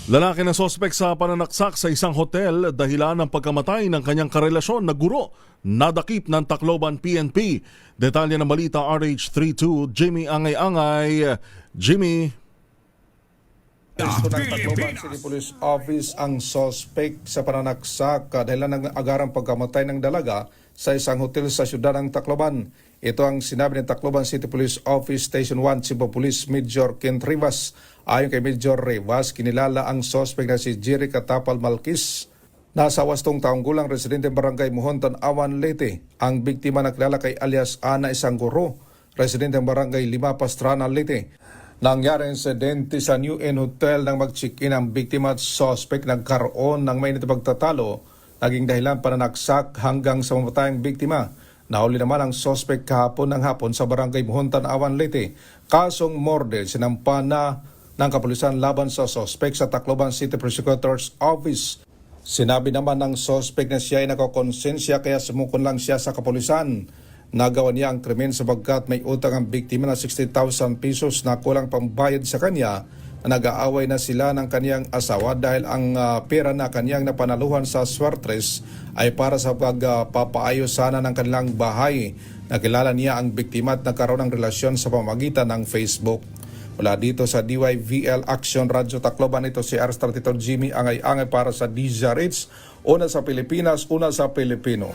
Lalaki na sospek sa pananaksak sa isang hotel dahilan ng pagkamatay ng kanyang karelasyon na guro. Nadakip ng Tacloban PNP. Detalye ng balita RH32, Jimmy Angay-Angay. Jimmy. Gusto ng Tacloban City Police Office ang sospek sa pananaksak dahilan ng agarang pagkamatay ng dalaga sa isang hotel sa siyudad ng Tacloban. Ito ang sinabi ng Tacloban City Police Office Station 1 Cebu Police Major Ken Rivas. Ayon kay Major Rivas, kinilala ang sospek na si Jerry Katapal Malkis. Nasa 80 taong gulang residente ng Barangay Muhontan, Awan, Leyte. Ang biktima nakilala kay alias Ana Isangguro, residente ng Barangay Lima, Pastrana, Leyte. Nangyari ang insidente sa New Inn Hotel nang mag-check-in ang biktima at sospek nagkaroon ng mainit na pagtatalo. Naging dahilan pananaksak hanggang sa mamatayang biktima. Nahuli naman ang sospek kahapon ng hapon sa Barangay Muhontan, Awan, Leyte. Kasong morde sinampa na ng kapulisan laban sa sospek sa Tacloban City Prosecutor's Office. Sinabi naman ng sospek na siya ay nakakonsensya kaya sumukon lang siya sa kapulisan. Nagawa niya ang krimen sapagkat may utang ang biktima na 60,000 pesos na kulang pambayad sa kanya na nag-aaway na sila ng kaniyang asawa dahil ang pera na kaniyang napanaluhan sa Swartres ay para sa pagpapaayos sana ng kanilang bahay. Nakilala niya ang biktima at nagkaroon ng relasyon sa pamamagitan ng Facebook. Mula dito sa DYVL Action Radyo Tacloban, ito si RH32 Jimmy Angay-Angay para sa DZRH. Una sa Pilipinas, una sa Pilipino.